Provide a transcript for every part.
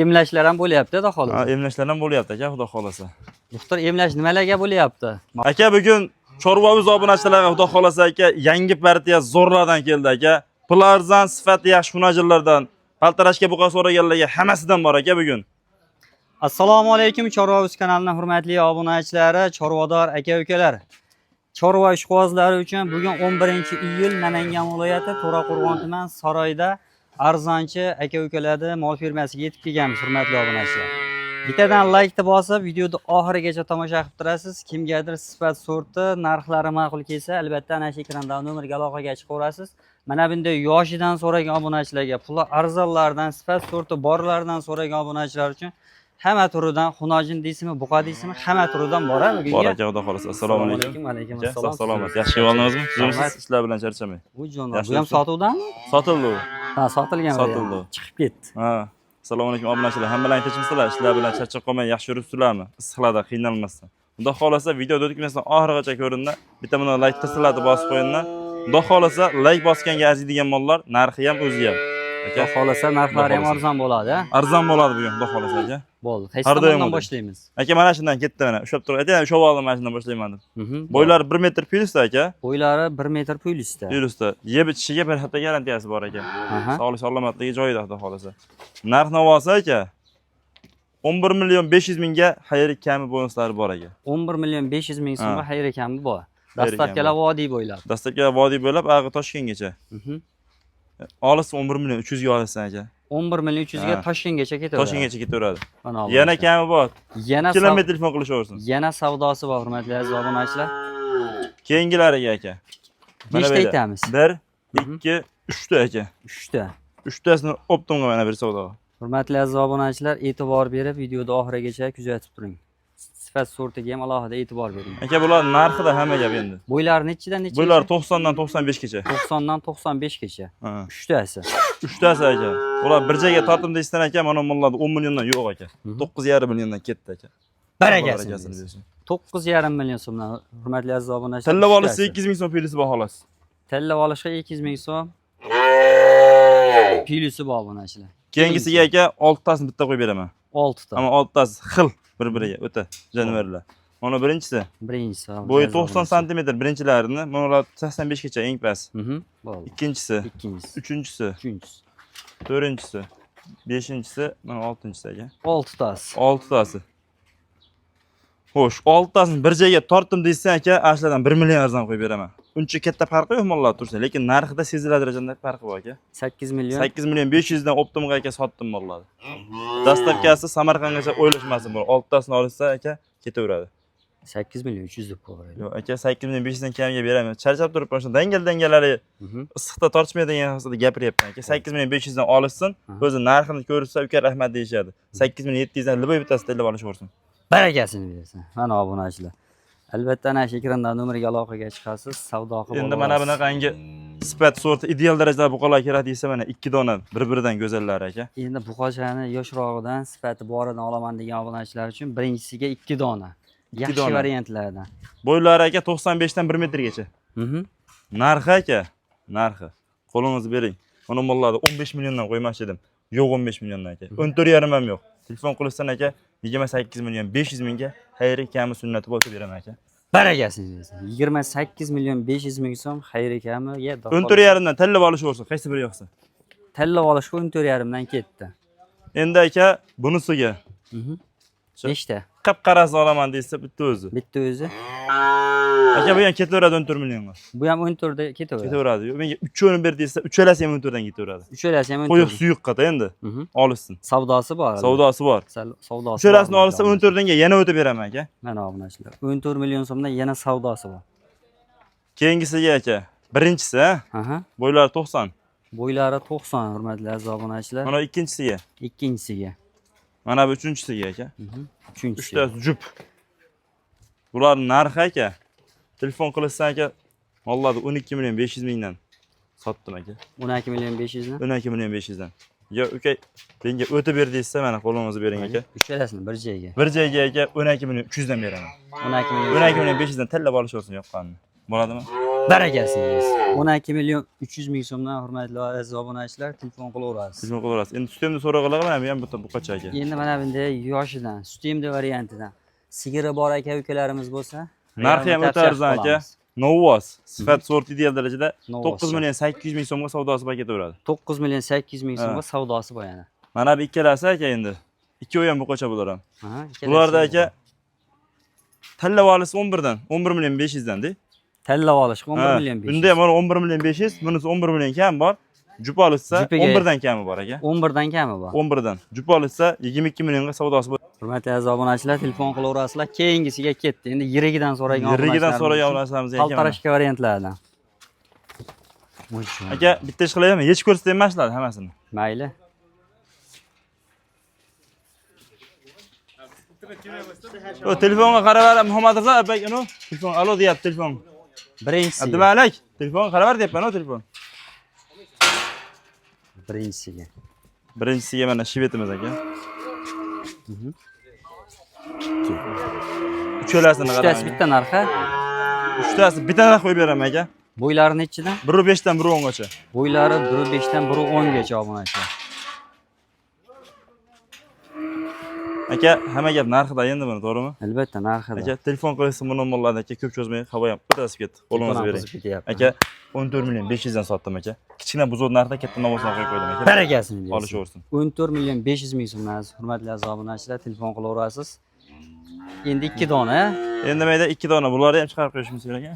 Emlashlar ham bo'lyapti, xudo Ha, xolasa. emlashlar ham bo'lyapti aka, xudo xolasa. Doktor, emlash nimalarga bo'lyapti? Aka, bugun chorvamiz obunachilarga xudo xolasa aka, yangi partiya zo'rlardan keldi aka. Plarzan sifati yaxshi xunajillardan, paltarashga buqa so'raganlarga hammasidan bor aka bugun. Assalomu alaykum Chorva.uz kanalining hurmatli obunachilari, chorvador aka-ukalar. Chorva ishqibozlari uchun bugun 11-iyul Namangan viloyati To'raqo'rg'on tuman Saroyda arzonchi aka-ukalarni mol fermasiga yetib kelganmiz, hurmatli obunachilar. Bittadan like bosib, videoni oxirigacha tomosha qilib turasiz. Kimgadir sifat sorti, narxlari ma'qul kelsa, albatta ana shu ekranda nomerga aloqaga chiqaverasiz. Mana bunday yoshidan so'ragan obunachilarga, puli arzonlardan, sifat sorti borlardan so'ragan obunachilar uchun hamma turidan, xunojin deysizmi, buqa deysizmi, hamma turidan bor bugunga. Bor aka, xudo xolasa. Assalomu alaykum. Alaykum assalom. Salomat. Yaxshi oldingizmi? Sizlarsiz ishlar bilan charchamang. Bu jo'nda. Bu ham sotuvdanmi? Sotildi. Ha, sotilgan. Sotildi. Chiqib ketdi. Ha. Assalomu alaykum obunachilar. Hammalarni tinchmisizlar? Ishlar bilan charchab qolmay, yaxshi yuribsizlarmi? Issiqlarda qiynalmasdan. Xudo xolasa video o'tkazmasdan oxirigacha ko'rinda. Bitta buni like qilsizlar bosib qo'yinglar. Xudo xolasa like bosganga arziydigan mollar narxi ham o'zi ham. Aka, xolasa narxlari ham arzon bo'ladi, ha? Arzon bo'ladi bugun, xudo xolasa aka. Bo'ldi. Qaysi tomondan boshlaymiz? Aka, mana shundan ketdi mana. Ushlab turib, aytay, ushlab oldim, mana shundan boshlayman deb. Bo'ylari 1 metr plyusda aka. Bo'ylari 1 metr plyusda. Plyusda. Yeb ichishiga bir hafta garantiyasi bor aka. Sog'lik salomatligi joyida, xudo xolasa. Narx navosi aka 11.500 mingga xayri kami bonuslari bor aka. 11.500 ming so'mga xayri kami bor. Dastlabkilar vodiy bo'ylab. Dastlabkilar vodiy bo'ylab, ag'i Toshkentgacha. Olis 11.300 ga olasan aka. 11.300 ga Toshkentgacha ketaveradi. Toshkentgacha ketaveradi. Yana kami bor. Yana kilometr telefon qilishaversin. Yana savdosi bor, hurmatli aziz obunachilar. Keyingilariga aka. Nechta aytamiz? 1, 2, 3 ta aka. 3 ta. 3 tasini optimga mana bir savdo. Hurmatli aziz obunachilar, e'tibor berib videoni oxirigacha kuzatib turing. Sifat sortiga ham alohida e'tibor bering. Aka, bular narxida hamma gap endi. Bo'ylari nechidan necha? Bo'ylar 90 dan 95 gacha. 90 dan 95 gacha. 3 tasi. 3 tasi aka. Ular bir joyga tortim deysan aka, mana mollarda 10 milliondan yo'q aka. 9,5 milliondan ketdi aka. Barakasini. 9,5 million so'mdan, hurmatli aziz obunachilar. Tillab olsa 200 ming so'm plyusi bor xolos. Tillab olishga 200 ming so'm plyusi bor obunachilar. Keyingisiga aka 6 tasini bitta qo'yib beraman. 6 ta. Ammo 6 tasi xil bir-biriga o'ta jonivorlar. Mana birinchisi. Birinchisi. Bo'yi 90 sm birinchilarini, mana 85 gacha eng past. Bo'ldi. Ikkinchisi. Uchinchisi. Uchinchisi. To'rtinchisi. Beshinchisi, mana 6-chisi aka. 6 tasi. 6 tasi. Xo'sh, 6 tasini bir joyga tortdim deysan aka, ashlardan 1 million arzon qo'yib beraman. Uncha katta farqi yo'q mollar tursa, lekin narxida seziladi darajada farqi bor aka. 8 million. 8 million 500 dan optimga aka sotdim mollarni. Dastlabkasi Samarqandgacha o'ylashmasin bu. 6 tasini olsa aka ketaveradi. 8 million 300 deb qo'yadi. Yo'q aka, 8 million 500 dan kamga beraman. Charchab turib boshdan dangalari issiqda tortishmaydigan haqida gapiryapman aka. 8 million 500 dan olishsin, o'zi narxini ko'rsa uka rahmat deyishadi. 8 million 700 dan liboy bittasi tillab olishaversin. Barakasini bersin. Mana obunachilar. Albatta ana shu ekranda nomerga aloqaga chiqasiz, savdo qilib olasiz. Endi mana bunaqangi sifat sorti ideal darajada buqalar kerak desa mana 2 dona bir-biridan go'zallar aka. Endi buqachani yoshrog'idan, sifati boridan olaman degan obunachilar uchun birinchisiga 2 dona. Yaxshi variantlardan. Bo'ylari aka 95 dan 1 metrgacha. Narxi aka, narxi. Qo'lingizni bering. Mana mollarni 15 milliondan qo'ymoqchi edim. Yo'q 15 milliondan aka. 14,5 ham yo'q. Telefon qilishsan aka 28 million 500 mingga xayri kami sunnati bo'lsa beraman aka. Barakasini bersin. 28 million 500 ming so'm xayri kamiga 14,5 dan tallab olishaversin, qaysi biri yoqsa. Tallab olishga 14,5 dan ketdi. Endi aka bunisiga. Nechta? Qap-qarasi olaman desa bitta o'zi. Bitta o'zi. Aka bu ham ketaveradi 14 millionga. Bu ham 14 da ketaveradi. Ketaveradi. Menga 3'ni ber desa, uchalasi ham 14 dan ketaveradi. Uchalasi ham 14. Qo'yib suyuq qata endi. Olishsin. Savdosi bor. Savdosi bor. Savdosi. Uchalasini olsa 14 danga yana o'tib beraman aka. Mana obunachilar. 14 million so'mdan yana savdosi bor. Keyingisiga aka, birinchisi, bo'ylari 90. Bo'ylari 90, hurmatli aziz obunachilar. Mana ikkinchisiga. Ikkinchisiga. Mana bu uchinchisiga aka. Uchinchisi. 3 ta jup. Bularning narxi aka, telefon qilishsan aka, mollarni 12 million 500 mingdan sotdim aka. 12 million 500 dan? 12 million 500 dan. Yo uka, menga o'tib ber deysa, mana qo'lingizni bering aka. Uchalasini bir joyga. Bir joyga aka 12 million 300 dan beraman. 12 million 500 dan tallab olishaversin yoqqanini. Bo'ladimi? Barakasingiz. 12 million 300 ming so'mdan hurmatli aziz obunachilar telefon qilaverasiz. Telefon qilaverasiz. Endi sutemni so'rag'alar mana bu ham bu qancha aka? Endi mana bunday yoshidan, sutemli variantidan sigiri bor aka ukalarimiz bo'lsa, Narxi ham o'ta arzon aka. Novos, sifat sort ideal darajada Novos 9 million 800 ming so'mga savdosi paketaveradi. 9 million 800 ming so'mga savdosi bor yana. Mana bu ikkalasi aka endi. Ikkovi ham buqacha bular ham. Aha, Bularda aka tanlab olasiz 11 dan, 11 million 500 dan-da. Tanlab olish 11 million 500. Bunda ham mana 11 million 500, bunisi 11 million kam bor. Jup olsa Jupiga- 11 dan kami bor aka. 11 dan kami bor. 11 dan. Jup olsa 22 millionga savdosi bor. Hurmatli aziz obunachilar, telefon qilaverasizlar. Keyingisiga ketdi. Endi yirigidan so'ragan Yirigidan so'ragan obunachilarimiz ekan. Qaltarashga variantlardan. Aka bitta ish qilaymi? Hech ko'rsatmayman shular hammasini. Mayli. O telefonga qarab Muhammad Rizo aka uni telefon alo deyapti telefon. Birinchisi. Demak, telefonga qarab deyapman o telefon. Birinchisiga. Birinchisiga mana shvetimiz aka. Uchalasini qarang. Uchtasi bitta narxi. Uchtasi bitta narx qo'yib beraman aka. Bo'ylari nechidan? 1.5 dan 1.10 gacha. Bo'ylari 1.5 dan 1.10 gacha obunachilar. Aka, hamma gap narxida endi buni, to'g'rimi? Albatta narxida. Aka, telefon qilasiz buni mollarni aka, ko'p cho'zmay, havo ham o'tasiz ketdi. Qo'lingizni bering. Aka, 14 million 500 dan sotdim aka. Kichkina buzov narxda katta novosini qo'yib qo'ydim aka. Barakasini Olishaversin. 14 million 500 ming so'mdan hurmatli aziz obunachilar telefon qilaverasiz. Endi 2 dona. Endi mayda 2 dona bularni ham chiqarib qo'yishimiz kerak aka.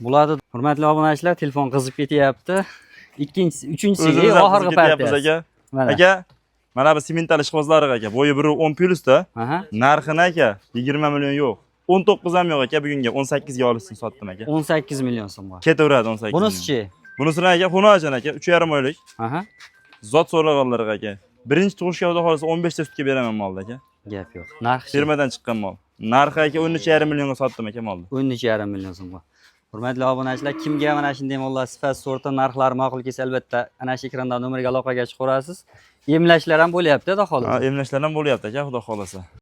Bularni hurmatli obunachilar telefon qizib ketyapti. Ikkinchisi, uchinchisiga O'zimiz ham oxirgi qizib ketyapmiz partiyasi. aka. Mana. Aka, mana bu semental ishqibozlari aka. Bo'yi 1.10 plyusda. Aha. Narxini aka 20 million yo'q. 19 ham yo'q aka, bugunga 18 ga olishsin sotdim aka. 18 million so'm bor. Ketaveradi 18. Bunisi-chi? Bunisini aka xunojin aka, 3,5 oylik. Aha. Zot so'raganlar aka. Birinchi tug'ishga xudo xolasa 15 ta sutga beraman molni aka. Gap yo'q. Narxi Firmadan chiqqan mol. Narxi aka 13,5 millionga sotdim aka molni. 13,5 million so'm bor. Hurmatli obunachilar, kimga mana shunday mollar sifat sorti narxlari ma'qul kelsa albatta ana shu ekranda nomerga aloqaga chiqaverasiz. Emlashlar ham bo'lyapti, xudo xolasa. Emlashlar ham bo'lyapti aka, xudo xolasa.